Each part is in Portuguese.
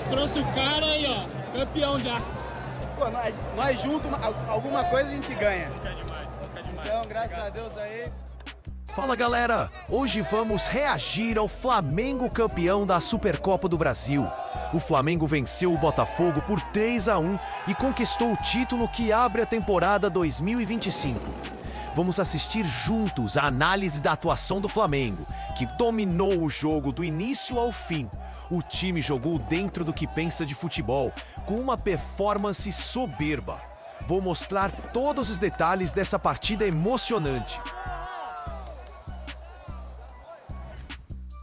gente trouxe o cara aí, ó, campeão já. Pô, nós juntos, alguma coisa a gente ganha. Então, graças a Deus aí. Fala galera, hoje vamos reagir ao Flamengo campeão da Supercopa do Brasil. O Flamengo venceu o Botafogo por 3-1 e conquistou o título que abre a temporada 2025. Vamos assistir juntos a análise da atuação do Flamengo, que dominou o jogo do início ao fim. O time jogou dentro do que pensa de futebol, com uma performance soberba. Vou mostrar todos os detalhes dessa partida emocionante.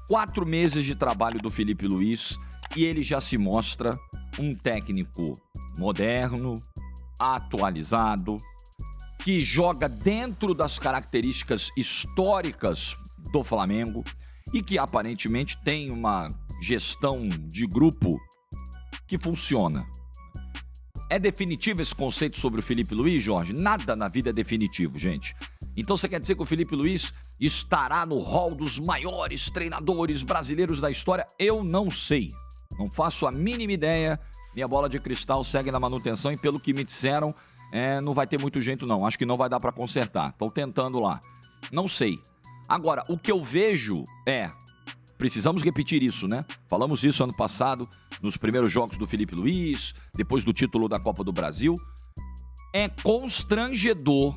4 meses de trabalho do Felipe Luiz e ele já se mostra um técnico moderno, atualizado, que joga dentro das características históricas do Flamengo e que aparentemente tem uma gestão de grupo que funciona. É definitivo esse conceito sobre o Felipe Luiz, Jorge? Nada na vida é definitivo, gente. Então você quer dizer que o Felipe Luiz estará no hall dos maiores treinadores brasileiros da história? Eu não sei. Não faço a mínima ideia. Minha bola de cristal segue na manutenção e pelo que me disseram, não vai ter muito jeito não. Acho que não vai dar para consertar. Estou tentando lá. Não sei. Agora, o que eu vejo precisamos repetir isso, né? Falamos isso ano passado, nos primeiros jogos do Felipe Luiz, depois do título da Copa do Brasil. É constrangedor.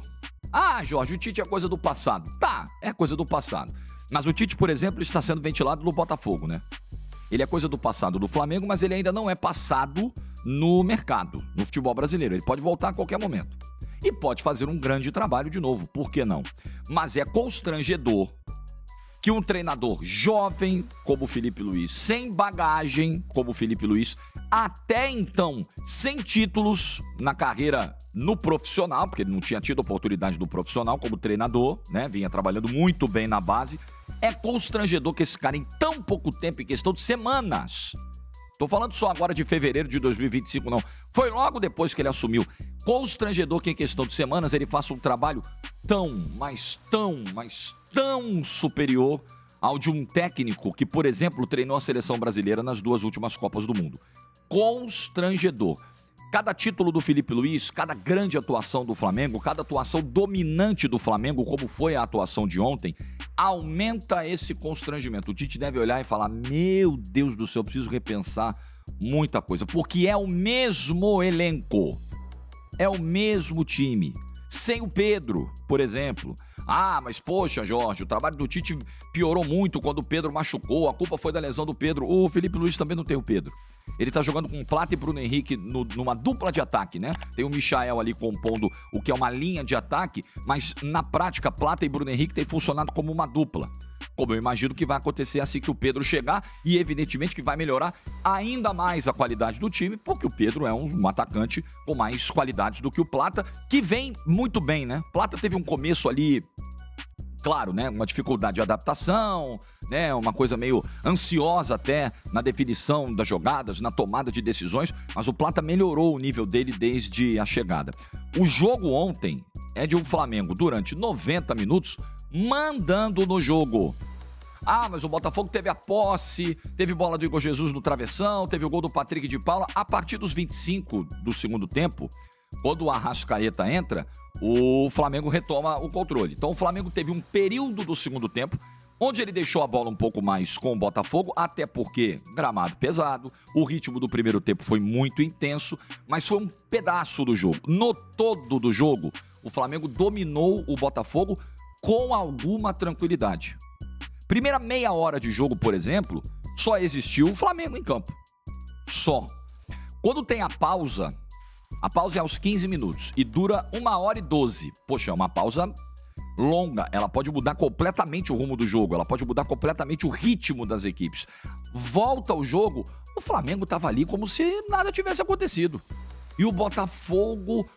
Ah, Jorge, o Tite é coisa do passado. Tá, é coisa do passado. Mas o Tite, por exemplo, está sendo ventilado no Botafogo, né? Ele é coisa do passado do Flamengo, mas ele ainda não é passado no mercado, no futebol brasileiro. Ele pode voltar a qualquer momento. E pode fazer um grande trabalho de novo, por que não? Mas é constrangedor que um treinador jovem como o Felipe Luiz, sem bagagem como o Felipe Luiz, até então sem títulos na carreira no profissional, porque ele não tinha tido oportunidade do profissional como treinador, né? Vinha trabalhando muito bem na base. É constrangedor que esse cara, em tão pouco tempo, em questão de semanas, tô falando só agora de fevereiro de 2025, não. Foi logo depois que ele assumiu. Constrangedor que em questão de semanas ele faça um trabalho tão superior ao de um técnico que, por exemplo, treinou a seleção brasileira nas 2 últimas Copas do Mundo. Constrangedor. Cada título do Felipe Luiz, cada grande atuação do Flamengo, cada atuação dominante do Flamengo, como foi a atuação de ontem, aumenta esse constrangimento. O Tite deve olhar e falar, meu Deus do céu, preciso repensar muita coisa, porque é o mesmo elenco, é o mesmo time, sem o Pedro, por exemplo. Ah, mas poxa, Jorge, o trabalho do Tite piorou muito quando o Pedro machucou, a culpa foi da lesão do Pedro. O Felipe Luiz também não tem o Pedro. Ele tá jogando com Plata e Bruno Henrique numa dupla de ataque, né? Tem o Michael ali compondo o que é uma linha de ataque, mas na prática, Plata e Bruno Henrique têm funcionado como uma dupla. Como eu imagino que vai acontecer assim que o Pedro chegar e evidentemente que vai melhorar ainda mais a qualidade do time, porque o Pedro é um atacante com mais qualidades do que o Plata, que vem muito bem, né? Plata teve um começo ali, claro, né, uma dificuldade de adaptação, né, uma coisa meio ansiosa até na definição das jogadas, na tomada de decisões, mas o Plata melhorou o nível dele desde a chegada. O jogo ontem é de um Flamengo durante 90 minutos mandando no jogo. Ah, mas o Botafogo teve a posse, teve bola do Igor Jesus no travessão, teve o gol do Patrick de Paula. A partir dos 25 do segundo tempo, quando o Arrascaeta entra, o Flamengo retoma o controle. Então o Flamengo teve um período do segundo tempo onde ele deixou a bola um pouco mais com o Botafogo, até porque gramado pesado, o ritmo do primeiro tempo foi muito intenso, mas foi um pedaço do jogo. No todo do jogo, o Flamengo dominou o Botafogo com alguma tranquilidade. Primeira meia hora de jogo, por exemplo, só existiu o Flamengo em campo. Só. Quando tem a pausa é aos 15 minutos e dura 1h12. Poxa, é uma pausa longa. Ela pode mudar completamente o rumo do jogo, ela pode mudar completamente o ritmo das equipes. Volta o jogo, o Flamengo estava ali como se nada tivesse acontecido. E o Botafogo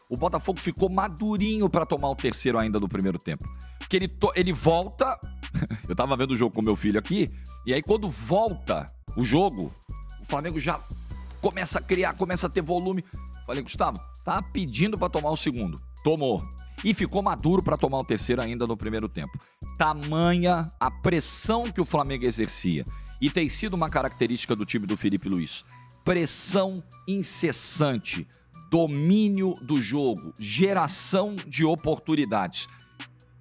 ficou madurinho para tomar o terceiro ainda do primeiro tempo. Que ele volta. Eu tava vendo o jogo com meu filho aqui, e aí quando volta o jogo, o Flamengo já começa a criar, começa a ter volume. Falei, Gustavo, tá pedindo para tomar o segundo. Tomou. E ficou maduro para tomar o terceiro ainda no primeiro tempo. Tamanha a pressão que o Flamengo exercia. E tem sido uma característica do time do Felipe Luiz. pressão incessante, domínio do jogo, geração de oportunidades.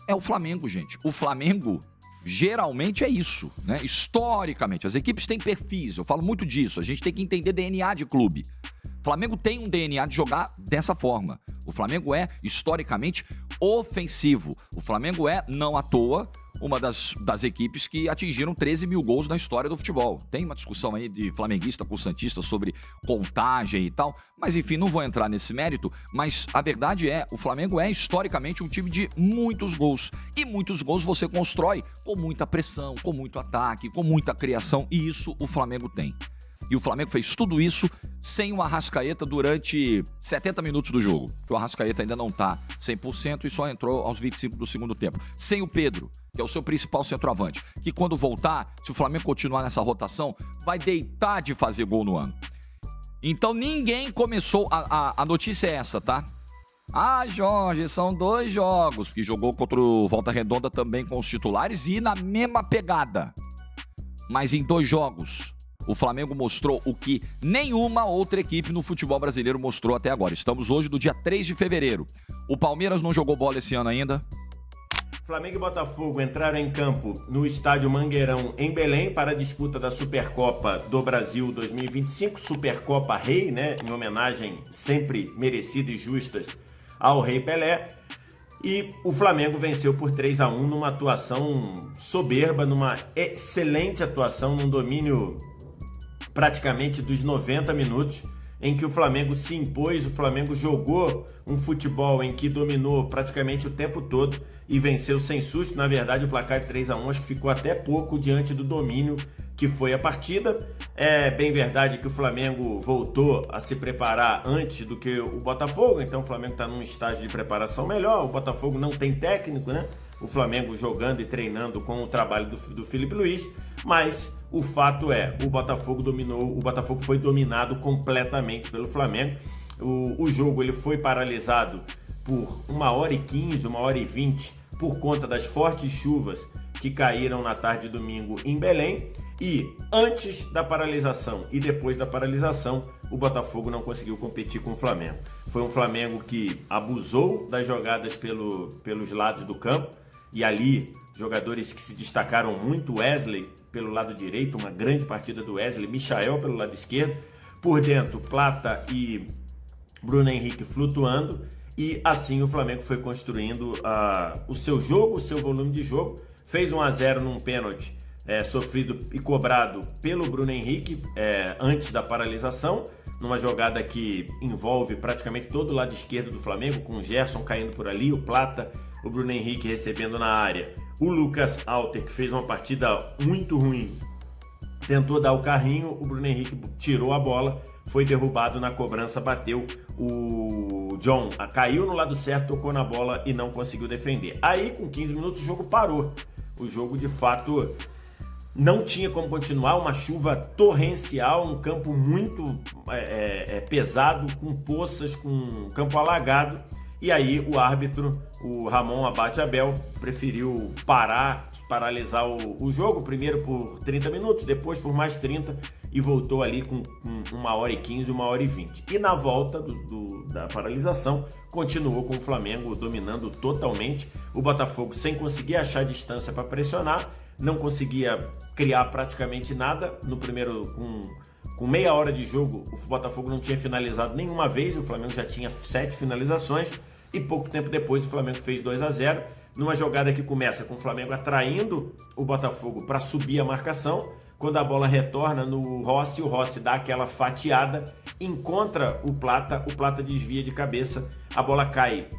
É o Flamengo, gente. O Flamengo geralmente é isso, né? Historicamente, as equipes têm perfis, eu falo muito disso, a gente tem que entender DNA de clube. O Flamengo tem um DNA de jogar dessa forma. O Flamengo é, historicamente, ofensivo. O Flamengo é, não à toa, uma das equipes que atingiram 13 mil gols na história do futebol. Tem uma discussão aí de flamenguista com santista sobre contagem e tal, mas enfim, não vou entrar nesse mérito, mas a verdade é, o Flamengo é historicamente um time de muitos gols, e muitos gols você constrói com muita pressão, com muito ataque, com muita criação, e isso o Flamengo tem. E o Flamengo fez tudo isso sem o Arrascaeta durante 70 minutos do jogo. Que o Arrascaeta ainda não tá 100% e só entrou aos 25 do segundo tempo. Sem o Pedro, que é o seu principal centroavante. Que quando voltar, se o Flamengo continuar nessa rotação, vai deitar de fazer gol no ano. Então ninguém começou... A notícia é essa, tá? Ah, Jorge, são 2 jogos. Porque jogou contra o Volta Redonda também com os titulares e na mesma pegada. Mas em 2 jogos... O Flamengo mostrou o que nenhuma outra equipe no futebol brasileiro mostrou até agora. Estamos hoje no dia 3 de fevereiro. O Palmeiras não jogou bola esse ano ainda. Flamengo e Botafogo entraram em campo no estádio Mangueirão, em Belém, para a disputa da Supercopa do Brasil 2025. Supercopa Rei, né? Em homenagem sempre merecida e justas ao Rei Pelé. E o Flamengo venceu por 3-1 numa atuação soberba, numa excelente atuação, num domínio praticamente dos 90 minutos, em que o Flamengo se impôs, o Flamengo jogou um futebol em que dominou praticamente o tempo todo e venceu sem susto. Na verdade, o placar de 3-1 acho que ficou até pouco diante do domínio que foi a partida. É bem verdade que o Flamengo voltou a se preparar antes do que o Botafogo, então o Flamengo está num estágio de preparação melhor. O Botafogo não tem técnico, né? O Flamengo jogando e treinando com o trabalho do Felipe Luiz, mas o fato é, o Botafogo foi dominado completamente pelo Flamengo. O jogo ele foi paralisado por 1h15, 1h20, por conta das fortes chuvas que caíram na tarde de domingo em Belém. E antes da paralisação e depois da paralisação, o Botafogo não conseguiu competir com o Flamengo. Foi um Flamengo que abusou das jogadas pelos lados do campo. E ali, jogadores que se destacaram muito, Wesley pelo lado direito, uma grande partida do Wesley, Michael pelo lado esquerdo, por dentro, Plata e Bruno Henrique flutuando, e assim o Flamengo foi construindo o seu jogo, o seu volume de jogo, fez 1-0 num pênalti sofrido e cobrado pelo Bruno Henrique antes da paralisação, numa jogada que envolve praticamente todo o lado esquerdo do Flamengo, com o Gerson caindo por ali, o Plata, o Bruno Henrique recebendo na área, o Lucas Alter, que fez uma partida muito ruim, tentou dar o carrinho, o Bruno Henrique tirou a bola, foi derrubado na cobrança, bateu, o John caiu no lado certo, tocou na bola e não conseguiu defender. Aí, com 15 minutos, o jogo parou. O jogo, de fato, não tinha como continuar, uma chuva torrencial, um campo muito pesado, com poças, com campo alagado. E aí o árbitro, o Ramon Abate Abel, preferiu paralisar o jogo, primeiro por 30 minutos, depois por mais 30, e voltou ali com 1h15, 1h20. E na volta da paralisação, continuou com o Flamengo dominando totalmente, o Botafogo sem conseguir achar distância para pressionar, não conseguia criar praticamente nada. No primeiro, com meia hora de jogo, o Botafogo não tinha finalizado nenhuma vez, o Flamengo já tinha 7 finalizações, e pouco tempo depois o Flamengo fez 2-0, numa jogada que começa com o Flamengo atraindo o Botafogo para subir a marcação. Quando a bola retorna no Rossi, o Rossi dá aquela fatiada, encontra o Plata desvia de cabeça, a bola cai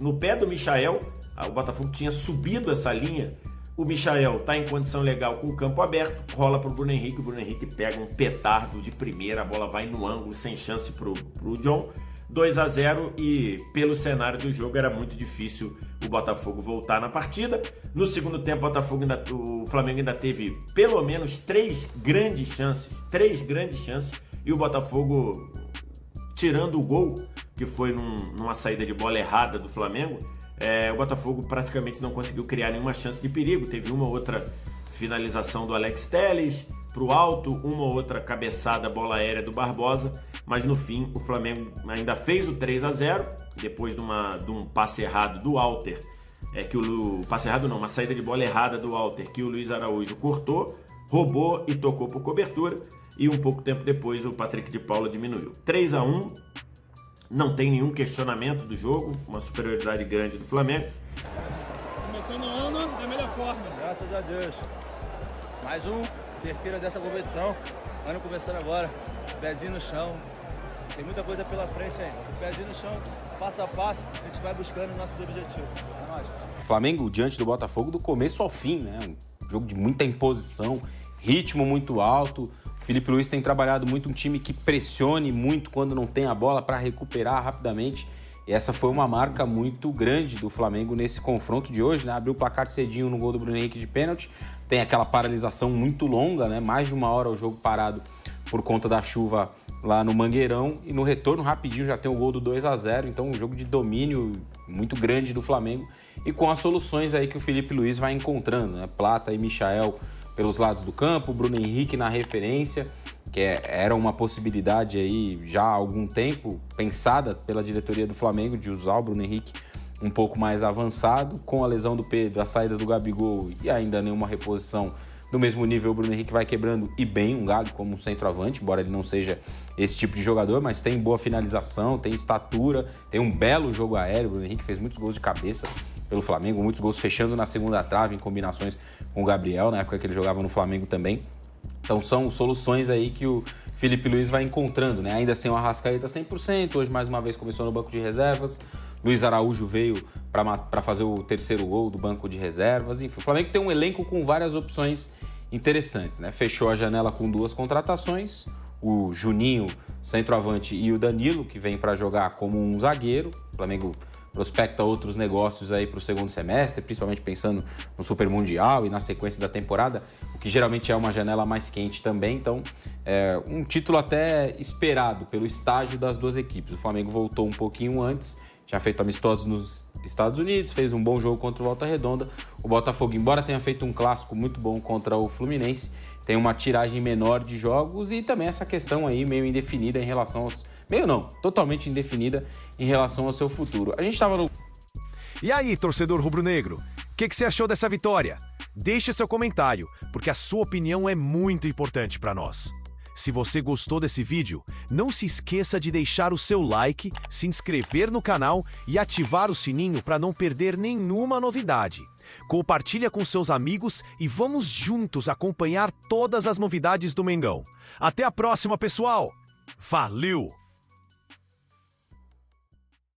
no pé do Michael. O Botafogo tinha subido essa linha, o Michael está em condição legal com o campo aberto, rola para o Bruno Henrique, o Bruno Henrique pega um petardo de primeira, a bola vai no ângulo, sem chance para o John. 2-0, e pelo cenário do jogo era muito difícil o Botafogo voltar na partida. No segundo tempo, o Flamengo ainda teve pelo menos 3 grandes chances, e o Botafogo, tirando o gol, que foi numa saída de bola errada do Flamengo, o Botafogo praticamente não conseguiu criar nenhuma chance de perigo. Teve uma outra finalização do Alex Telles, pro alto, uma ou outra cabeçada, bola aérea do Barbosa, mas no fim o Flamengo ainda fez o 3-0, depois de um passe errado do Walter, passe errado não, uma saída de bola errada do Walter, que o Luiz Araújo cortou, roubou e tocou por cobertura, e um pouco tempo depois o Patrick de Paula diminuiu. 3-1, não tem nenhum questionamento do jogo, uma superioridade grande do Flamengo. Começando o ano da melhor forma. Graças a Deus. Mais terceira dessa competição. Ano começando agora. Pezinho no chão. Tem muita coisa pela frente ainda. Pezinho no chão, passo a passo, a gente vai buscando nossos objetivos. É nóis. Flamengo diante do Botafogo do começo ao fim, né? Um jogo de muita imposição, ritmo muito alto. O Filipe Luís tem trabalhado muito um time que pressione muito quando não tem a bola para recuperar rapidamente. E essa foi uma marca muito grande do Flamengo nesse confronto de hoje, né? Abriu o placar cedinho no gol do Bruno Henrique de pênalti. Tem aquela paralisação muito longa, né? Mais de uma hora o jogo parado por conta da chuva lá no Mangueirão. E no retorno, rapidinho, já tem o gol do 2-0. Então, um jogo de domínio muito grande do Flamengo. E com as soluções aí que o Filipe Luís vai encontrando, né? Plata e Michael pelos lados do campo, Bruno Henrique na referência, que era uma possibilidade aí já há algum tempo pensada pela diretoria do Flamengo de usar o Bruno Henrique um pouco mais avançado. Com a lesão do Pedro, a saída do Gabigol e ainda nenhuma reposição do mesmo nível, o Bruno Henrique vai quebrando e bem um galho como um centroavante, embora ele não seja esse tipo de jogador, mas tem boa finalização, tem estatura, tem um belo jogo aéreo. O Bruno Henrique fez muitos gols de cabeça pelo Flamengo, muitos gols fechando na segunda trave em combinações com o Gabriel, na época que ele jogava no Flamengo também. Então são soluções aí que o Filipe Luís vai encontrando, né? Ainda sem o Arrascaeta 100%, hoje mais uma vez começou no banco de reservas. Luiz Araújo veio para fazer o terceiro gol do banco de reservas. Enfim, o Flamengo tem um elenco com várias opções interessantes, né? Fechou a janela com 2 contratações, o Juninho, centroavante, e o Danilo, que vem para jogar como um zagueiro. O Flamengo prospecta outros negócios aí para o segundo semestre, principalmente pensando no Super Mundial e na sequência da temporada, o que geralmente é uma janela mais quente também. Então, um título até esperado pelo estágio das duas equipes. O Flamengo voltou um pouquinho antes, tinha feito amistosos nos Estados Unidos, fez um bom jogo contra o Volta Redonda. O Botafogo, embora tenha feito um clássico muito bom contra o Fluminense, tem uma tiragem menor de jogos e também essa questão aí meio indefinida em relação aos... Meio não, totalmente indefinida em relação ao seu futuro. A gente estava no... E aí, torcedor rubro-negro? O que você achou dessa vitória? Deixe seu comentário, porque a sua opinião é muito importante para nós. Se você gostou desse vídeo, não se esqueça de deixar o seu like, se inscrever no canal e ativar o sininho para não perder nenhuma novidade. Compartilha com seus amigos e vamos juntos acompanhar todas as novidades do Mengão. Até a próxima, pessoal! Valeu!